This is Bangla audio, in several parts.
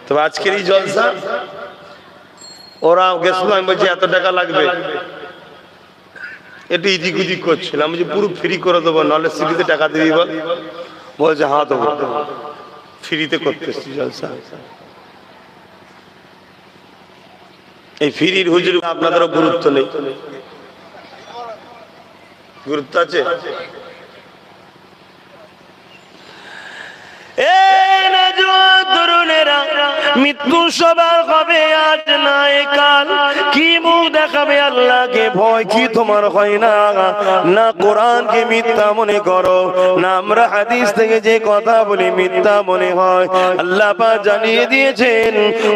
তবে আজকের এই জলসা ওরা গেছিল, আমি বলছি এত টাকা লাগবে, একটু ইদিক উদিক করছিল, আমি বলছি পুরো ফ্রি করে দেবো, নাহলে সিটিতে টাকা দিবি বল। বলছে হ্যাঁ দেবো, ফ্রিতে করতেছি জলসা। এই ফ্রির হুজুর আপনাদেরও গুরুত্ব নেই, গুরুত্ব আছে? মৃত্যু সবার হবে আজ নাই কাল, কি মুখ দেখাবে আল্লাহকে ভয় কি তোমার হয় না? না কোরআনকে মিথ্যা মনে করো, না আমরা হাদিস থেকে যে কথা বলি মিথ্যা মনে হয়। আল্লাহ পাক জানিয়ে দিয়েছেন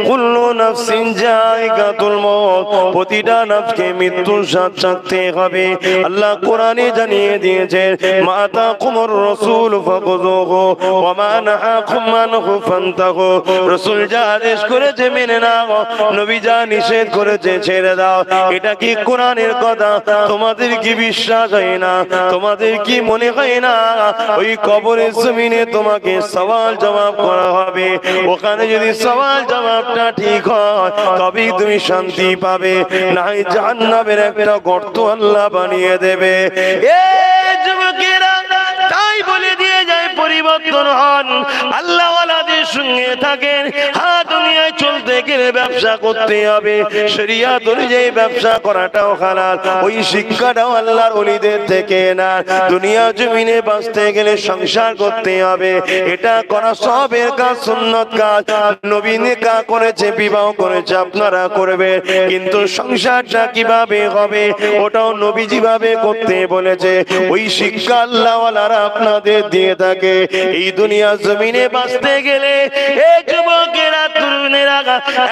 কুল্লু নাফসিন যায়গাতুল মউত, প্রতিটা নফসকে মৃত্যুর স্বাদ চাখতে হবে। আল্লাহ কোরআনে জানিয়ে দিয়েছেন মা তাকুমুর রাসূল ফাখুযুহু ওয়া মা নাহাকুম আনহু ফান্তাহু, রাসূল যা আদেশ করেছে মেনে নাও, নবী যা নিষেধ করেছে ছেড়ে দাও। এটা কি কোরআনের কথা? তোমাদের কি বিশ্বাস হয় না? তোমাদের কি মনে হয় না ওই কবরের জমিনে তোমাকে সওয়াল জবাব করা হবে? ওখানে যদি সওয়াল জবাবটা ঠিক হয় তবেই তুমি শান্তি পাবে, নাই জাহান্নামের একটা গর্ত আল্লাহ বানিয়ে দেবে। এ যুবকেরা, তাই বলে দিয়ে যায় পরিবর্তন হন, আল্লাহ ওয়ালাদের সঙ্গে থাকেন। হ্যাঁ, দুনিয়ায় চলতে গেলে ব্যবসা করতে হবে, শরিয়ত অনুযায়ী ব্যবসা করাটাও হালাল, ওই শিক্ষাটাও আল্লাহর ওলিদের থেকে না। দুনিয়া জমিনে বাঁচতে গেলে সংসার করতে হবে, এটা করা সবের কাজ, সুন্নত কাজ। নবী নিকাহ করেছে, বিবাহ করেছে, আপনারা করবেন, কিন্তু সংসারটা কিভাবে হবে ওটাও নবী যেভাবে করতে বলেছে ওই শিক্ষা আল্লাহ ওয়ালারা আপনাদের দিয়ে থাকে। এই দুনিয়া জমিনে বাঁচতে গেলে এই যুবকেরা, তরুণেরা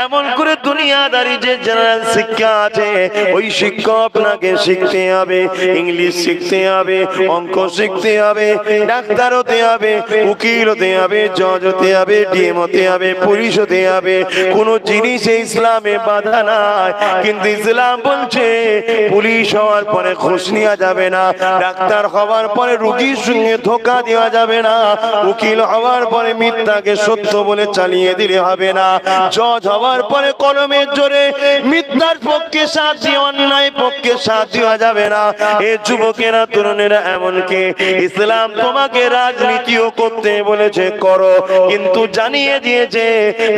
এমন করে দুনিয়াদারি যে জেনারেল শিক্ষা আছে ওই শিক্ষা আপনাকে শিখতে হবে। ইংলিশ শিখতে হবে, অঙ্ক শিখতে হবে, ডাক্তার হতে হবে, উকিল হতে হবে, জজ হতে হবে, ডিএম হতে হবে, পুলিশ হতে হবে। কোন জিনিসে ইসলামে বাধা নাই, কিন্তু ইসলাম বলছে পুলিশ হওয়ার পরে ঘুষ নেওয়া যাবে না, ডাক্তার হওয়ার পরে রোগীর সঙ্গে ধোঁকা দেওয়া যাবে না, উকিল হওয়ার পরে মিথ্যাকে সত্য বলে চালিয়ে দিলে হবে না, জজ হওয়ার পরে কলমের জোরে মিথ্যার পক্ষে সাথ দিয়ে অন্যায় পক্ষে সাথ দেওয়া যাবে না। এ যুবকেরা, তরুণেরা, এমনকি ইসলাম তোমাকে রাজনীতিও করতে বলেছে করো, কিন্তু জানিয়ে দিয়েছে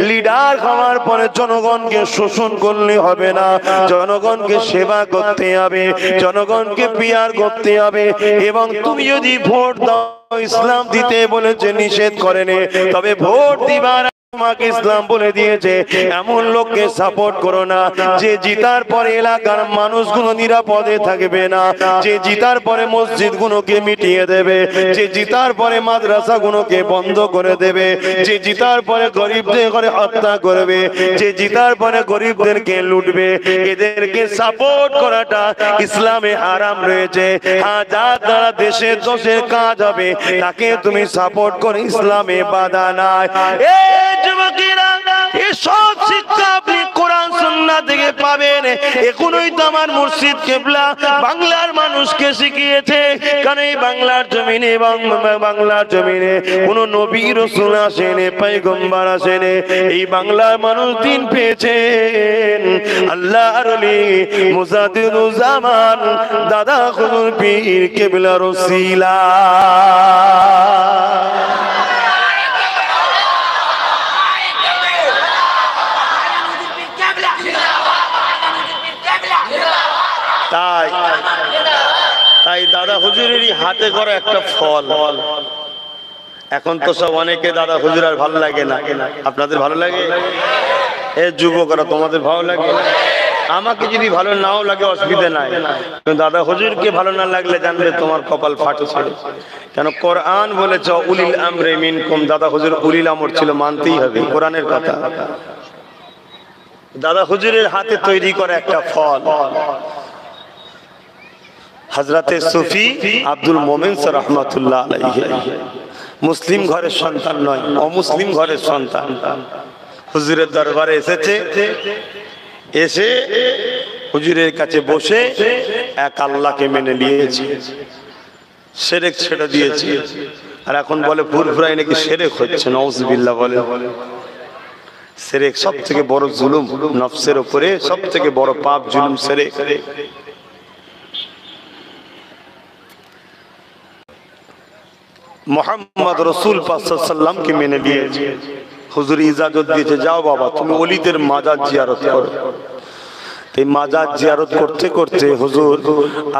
লিডার হওয়ার পরে জনগণকে শোষণ করলে হবে না, জনগণকে সেবা করতে হবে, জনগণকে পিয়ার করতে হবে। এবং তুমি যদি ভোট দাও, ইসলাম দিতে বলেছে, নিষেধ করেনি, তবে ভোট দিবার তোমাকে ইসলাম বলে দিয়েছে এমন লোককে সাপোর্ট করো না যে জিতার পরে এলাকার মানুষগুলো নিরাপদে থাকবে না, যে জিতার পরে মসজিদ গুলোকে মিটিয়ে দেবে, যে জিতার পরে মাদ্রাসা গুলোকে বন্ধ করে দেবে, যে জিতার পরে গরিবদের ঘরে হত্যা করবে, যে জিতার পরে গরিবদেরকে লুটবে, এদেরকে সাপোর্ট করাটা ইসলামে হারাম রয়েছে। হ্যাঁ, যার দ্বারা দেশের দোষের কাজ হবে তাকে তুমি সাপোর্ট করে, ইসলামে বাধা নাই। যুবকেরা, এসব শিক্ষা আপনি কোরআন সুন্নাহ থেকে পাবেন। এখনই তো আমার মুর্শিদ কেবলা বাংলার মানুষকে শিখিয়েছে, কারণ এই বাংলার জমিনে কোন নবী রাসূল আসেনি, পয়গম্বর আসেনি। এই বাংলার মানুষ দিন পেয়েছেন আল্লাহর ওলি মুজাদ্দিদুজ জামান দাদা হুজুর পীর কেবলার ওসিলা। তাই দাদা হুজুরেরই হাতে করা একটা ফল। এখন তো সব অনেকে দাদা হুজুর আর ভালো লাগে না, আপনাদের ভালো লাগে? এ যুবকরা, তোমাদের ভালো লাগে? আমাকে যদি ভালো নাও লাগে অসুবিধা নাই, কিন্তু দাদা হুজুরকে ভালো না লাগলে জানবে তোমার কপাল ফাটেছে। কেন কোরআন বলেছে উলিল আমরি মিনকুম, দাদা হুজুর উলিল আমর ছিল, মানতেই হবে কোরআনের কথা। দাদা হুজুরের হাতে তৈরি করা একটা ফল। হযরতে সুফি আব্দুল মোমেন রাহমাতুল্লাহ আলাইহি মুসলিম ঘরের সন্তান নয়, অমুসলিম ঘরের সন্তান। হুজুরের দরবারে এসেছে, এসে হুজুরের কাছে বসে এক আল্লাহকে মেনে নিয়েছে, শিরক ছেড়ে দিয়েছে। আর এখন বলে ফুরফুরাই নাকি শিরক হচ্ছে, নাউজুবিল্লাহ বলে। শিরক সবথেকে বড় জুলুম, নফসের উপরে সবথেকে বড় পাপ জুলুম শিরক। মুহাম্মদ রাসূল পাক সাল্লাল্লাহু আলাইহি ওয়াসাল্লামকে মেনে নিয়েছে। হুজুর ইজাজত দিয়েছে, যাও বাবা তুমি ওলিদের মাজার জিয়ারত করো। এই মাজার জিয়ারত করতে করতে হুজুর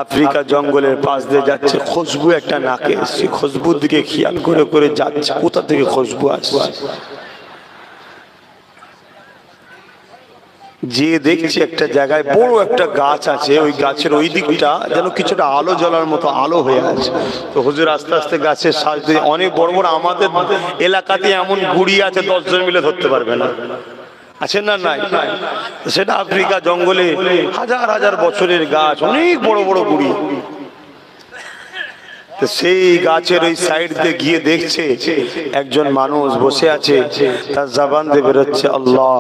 আফ্রিকা জঙ্গলের পাশ দিয়ে যাচ্ছে, খুশবু একটা নাকে এসছে, খুশবুর দিকে খেয়াল করে করে যাচ্ছে, কোথা থেকে খুশবু আসছে। যে দেখছে একটা জায়গায় বড় একটা গাছ আছে, ওই গাছের ওই দিকটা যেন কিছুটা আলো জ্বলার মতো আলো হয়ে আছে। তো হুজুর আস্তে আস্তে গাছের শ্বাস দিয়ে, অনেক বড় বড় আমাদের এলাকাতে এমন গুড়ি আছে 10 জন মিলে ধরতে পারবে না, আছে না? নাই। সেটা আফ্রিকা জঙ্গলে হাজার হাজার বছরের গাছ, অনেক বড় বড় গুড়ি। সেই গাছের ওই সাইড দিয়ে গিয়ে দেখছে একজন মানুষ বসে আছে, তার জবান দিয়ে বেরোচ্ছে আল্লাহ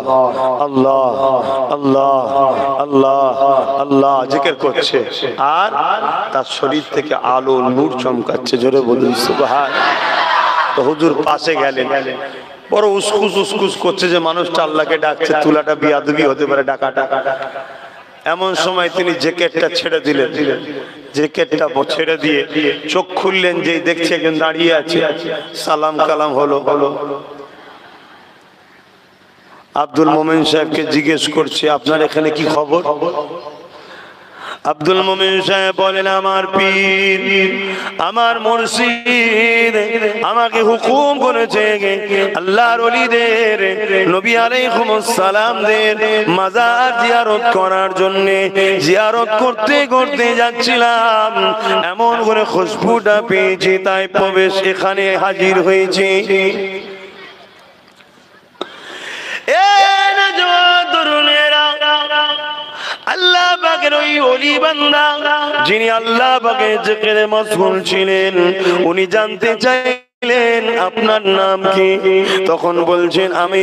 আল্লাহ আল্লাহ আল্লাহ আল্লাহ জিকির করছে, আর তার শরীর থেকে আলো নূর চমকাচ্ছে। জোরে বলুন সুবহান। তো হুজুর পাশে গেলেন, বড় উসকুস উসকুস করছে যে মানুষটা আল্লাহকে ডাকছে, তুলাটা বিয়াদবি হতে পারে ডাকাটা। এমন সময় তিনি জ্যাকেটটা ছেড়ে দিলেন, জ্যাকেটটা ছেড়ে দিয়ে চোখ খুললেন, যেই দেখছে একজন দাঁড়িয়ে আছে। সালাম কালাম হলো। আব্দুল মোমেন সাহেবকে জিজ্ঞেস করছে, আপনার এখানে কি খবর? আব্দুল মোমেন সাহেব বলেন, আমার পীর, আমার মুর্শিদ আমাকে হুকুম করেছে আল্লাহর ওলিদের, নবী আলাইহিস সালামদের মাজার জিয়ারত করার জন্য। জিয়ারত করতে করতে যাচ্ছিলাম, এমন করে খুশবুটা পেয়েছি, তাই প্রবেশ এখানে হাজির হয়েছি। আল্লাহ পাকের ওই ওলি বান্দা, যিনি আল্লাহ পাকের জিকিরে মশগুল ছিলেন, উনি জানতে চাইলেন আপনার নাম কি? তখন বলছেন, আমি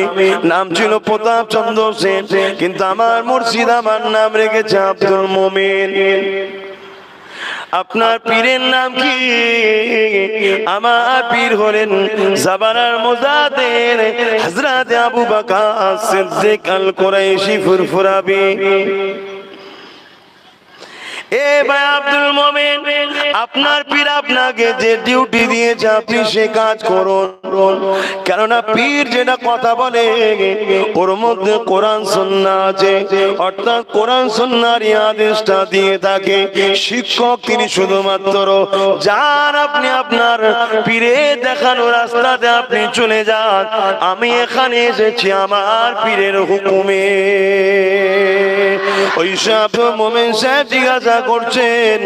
নাম ছিল প্রতাপ চন্দ্র সেন, কিন্তু আমার মুর্শিদ আমার নাম রেখেছে আব্দুল মোমেন। আপনার পীরের নাম কি? আমার পীর হলেন জাবানার মুজাদ্দিদ হযরত আবু বকর সিদ্দিক আল কুরাইশি ফুরফুরাবি। এ ভাই আব্দুল মোমেন, আপনার পীর আপনাকে যে ডিউটি দিয়েছে আপনি সে কাজ করুন, কেননা পীর যেটা কথা বলে ওর মধ্যে কোরআন সুন্নাহ আছে, অর্থাৎ কোরআন সুন্নাহর আদেশটা দিয়ে থাকে। শিক্ষক তিনি শুধুমাত্র যান, আপনি আপনার পীরের দেখানো রাস্তাতে আপনি চলে যান। আমি এখানে এসেছি আমার পীরের হুকুমে। ওই আব্দুল মোমেন সাহেব জিজ্ঞাসা করছেন,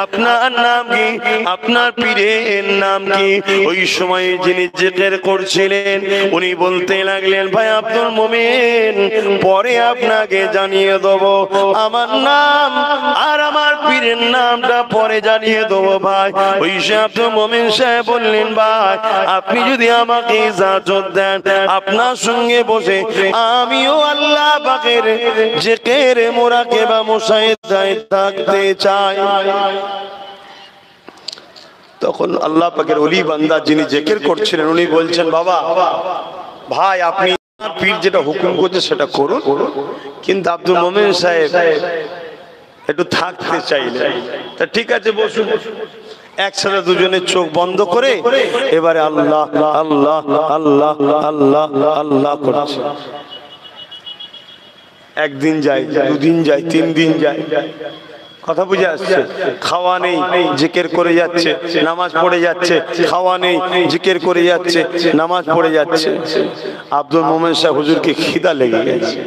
আপনার নাম কি? আপনার পীরের নাম কি? ওই সময় যিনি জিকির করছিলেন উনি বলতে লাগলেন, ভাই আব্দুল মোমেন, পরে আপনাকে জানিয়ে দেব আমার নাম আর আমার পীরের নামটা পরে জানিয়ে দেবো ভাই। ওই আব্দুল মোমেন সাহেব বললেন, ভাই আপনি যদি আমাকে ইজাজত দেন, আপনার সঙ্গে বসে আমিও আল্লাহ পাকের জিকির মুরাকাবা মুশাহিদায় থাকতে চাই। তখন আল্লাহ পাকের ওলি বান্দা যিনি জিকির করছিলেন উনি বলছেন, বাবা ভাই আপনি পীর যেটা হুকুম করছে সেটা করুন, কিন্তু আব্দুল মোমেন সাহেব একটু থাকতে চাইলেন। তা ঠিক আছে বসুন। একসাথে দুজনের চোখ বন্ধ করে এবারে আল্লাহ আল্লাহ আল্লাহ আল্লাহ আল্লাহ করছে। একদিন যায়, দুদিন যায়, 3 দিন যায়, কথা বুঝে আসছে? খাওয়া নেই, জিকির করে যাচ্ছে, নামাজ পড়ে যাচ্ছে, খাওয়া নেই, জিকির করে যাচ্ছে, নামাজ পড়ে যাচ্ছে। আব্দুল মোমেন সাহেব হুজুরকে খিদা লেগে গেছে,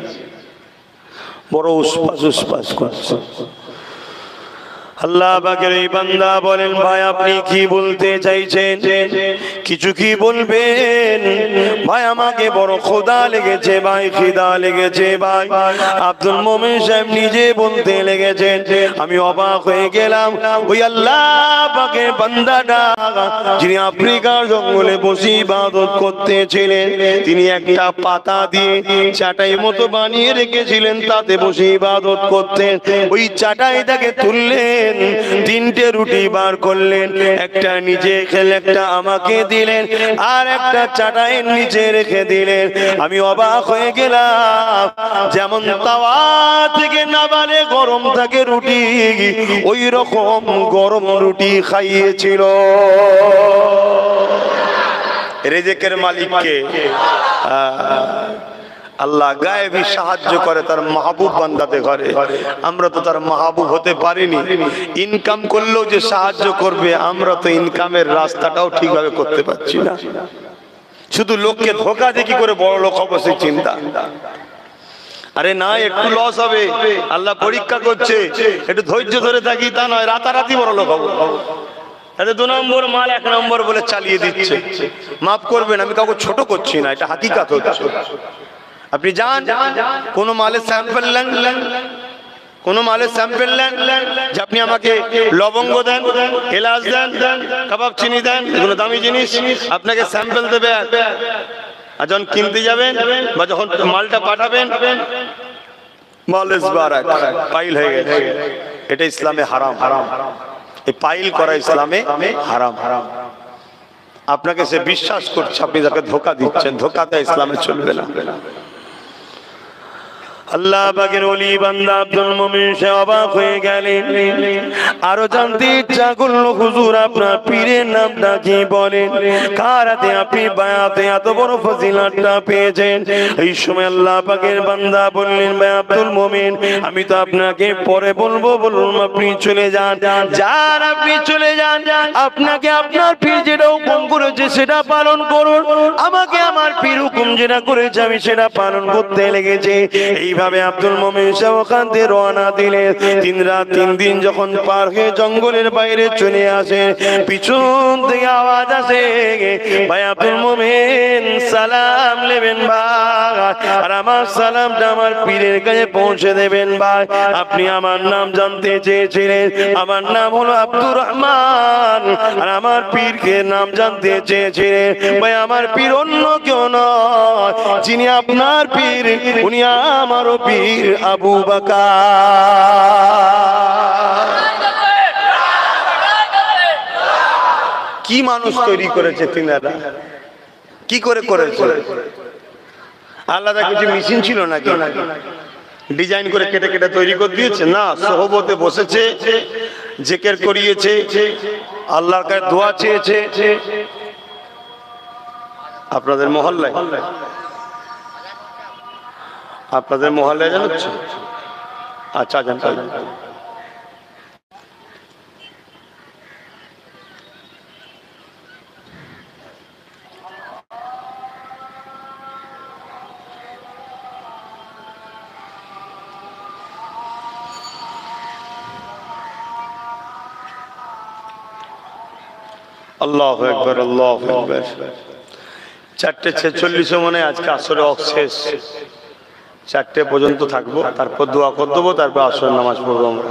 বড় উসপাস উসপাস করছে। আল্লাহ পাকের এই বান্দা বলেন, ভাই আপনি কি বলতে চাইছেন? কিছু কি বলবেন? ভাই আমাকে বড় ক্ষুধা লেগেছে, ভাই খিদা লেগেছে ভাই। আব্দুল মোমেন সাহেব নিজে বলতে লেগেছেন, আমি অবাক হয়ে গেলাম। ওই আল্লাহ পাকের বান্দাটা যিনি আফ্রিকার জঙ্গলে বসে ইবাদত করতেছিলেন, তিনি একটা পাতা দিয়ে চাটাই মতো বানিয়ে রেখেছিলেন, তাতে বসে ইবাদত করতেন। ওই চাটাইটাকে তুললেন, করলেন, তিনটে রুটি বার করলেন, একটা নিজে খেলে, একটা আমাকে দিলেন, আর একটা চাটাইয়ের নিচে রেখে দিলেন। আমি অবাক হয়ে গেলাম, যেমন তাওয়া থেকে নাবালে গরম থাকে রুটি, ওই রকম গরম রুটি খাইয়েছিল। রিজিকের মালিককে আল্লাহ গায়েবী সাহায্য করে তার মাহবুব বান্দাতে ঘরে। আমরা তো তার মাহবুব হতে পারিনি, ইনকাম করলেও যে সাহায্য করবে আমরা তো ইনকামের রাস্তাটাও ঠিকভাবে করতে পারছি না। শুধু লোককে ধোকা দিয়ে কি করে বড় লোক হবো সেই চিন্তা। আরে না, একটু লস হবে, আল্লাহ পরীক্ষা করছে, একটু ধৈর্য ধরে থাকি, তা নয় রাতারাতি বড় লোক হবো। তাহলে 2 নম্বর মাল 1 নম্বর বলে চালিয়ে দিচ্ছে। মাফ করবেন, আমি কাউকে ছোট করছি না, এটা হাকিকাত হচ্ছে। আপনি যান, কোন মালের স্যাম্পল নেন, কোন মালের স্যাম্পল নেন, যে আপনি আমাকে লবঙ্গ দেন, এলাচ দেন, কাবাব চিনি দেন, এগুলো দামি জিনিস, আপনাকে স্যাম্পল দেবে। আর যখন কিনতে যাবেন বা যখন মালটা পাঠাবেন, পাইল হয়ে গেছে, এটা ইসলামে হারাম। এই পাইল করা ইসলামে হারাম। আপনাকে সে বিশ্বাস করছে, আপনি তাকে ধোকা দিচ্ছেন, ধোকাতে ইসলামে চলবে না। আল্লাহ পাকের ওলি বান্দা আব্দুল মুমিন সে অবাক হয়ে গেলেন। আরো জানতে ইচ্ছা করলো, হুজুর আপনার পীরের নামটা কি বলেন, কার হাতে আপনি বায়াতে এত বড় ফজিলতটা পেয়েছেন? এই সময় আল্লাহ পাকের বান্দা বললেন, ভাই আব্দুল মুমিন, আমি তো আপনাকে পরে বলবো, বলুন আপনি চলে যান। যান, আপনি চলে যান, আপনাকে আপনার পীর যেটা হুকুম করেছে সেটা পালন করুন, আমাকে আমার পীর হুকুম যেটা করেছে আমি সেটা পালন করতে লেগেছে। এইভাবে আব্দুল মুমিন সাহেব ওখান থেকে রওনা দিলেন। 3 রাত 3 দিন যখন পার হয়ে জঙ্গলের বাইরে চলে আসে, পিছন থেকে আওয়াজ আসে, ভাই আব্দুল মুমিন সালাম নেবেন ভাই, আর আমার সালামটা আমার পীরের কাছে পৌঁছে দেবেন ভাই। আপনি আমার নাম জানতে চেয়েছিলেন, আমার নাম হলো আব্দুর রহমান, আর আমার পীরকে নাম জানতে চেয়েছিলেন। ভাই আমার পীর অন্য কেউ নয়, যিনি আপনার পীর উনি আমারও পীর আবু বকর। কি মানুষ তৈরি করেছে তিনারা, কি করে করেছে? আলাদা কিছু মেশিন ছিল নাকি ডিজাইন করে কেটে কেটে তৈরি করে দিয়েছে? না, সোহবতে বসেছে, জিকির করিয়েছে, আল্লাহর কাছে দোয়া চেয়েছে। আপনাদের মহল্লায়, আপনাদের মহল্লায় জানাচ্ছে? আচ্ছা জানতে আল্লাহু আকবার, আল্লাহু আকবার। 4:46 মনে আজকে আসরে শেষ, 4টে পর্যন্ত থাকবো, তারপর দোয়া করে দেবো, তারপর আসর নামাজ পড়বো আমরা।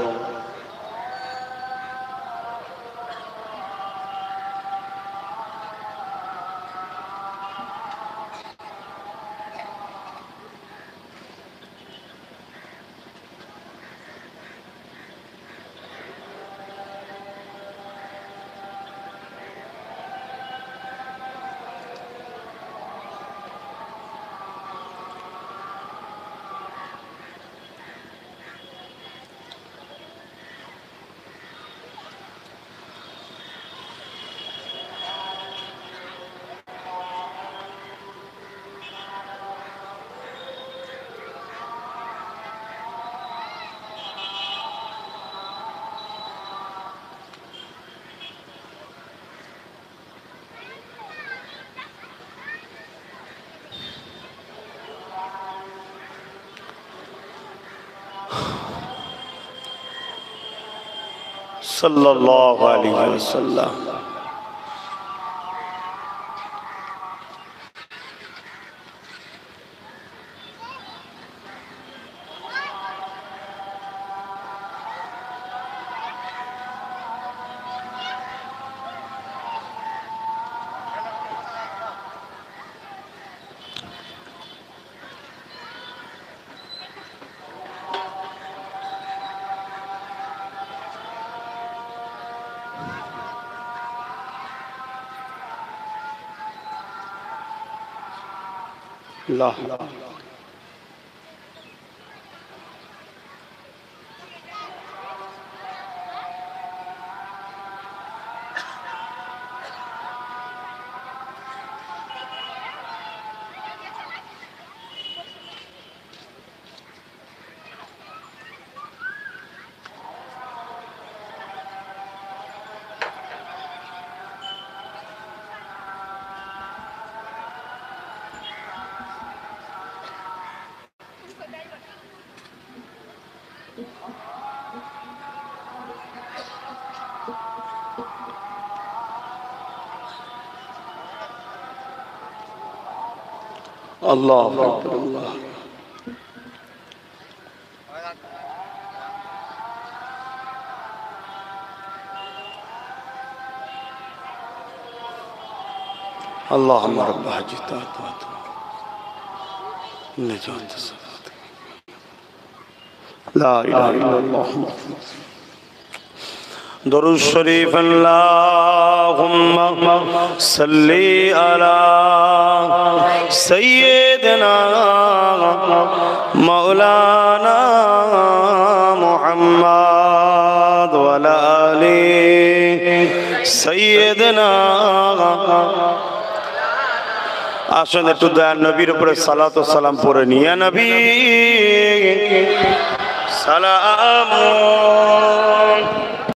সাল্লাল্লাহু আলাইহি ওয়াসাল্লাম। আল্লাহ আল্লাহ আল্লাহ اللهم رب حجتات نجات الصلاة لا إله إلا الله درود شريف اللهم صل على سيدنا مولانا محمد وعلى آل سيدنا আসুন একটু দয়ার নবীর উপরে সালাত ও সালাম পড়ে নিয়ে নবী সালাম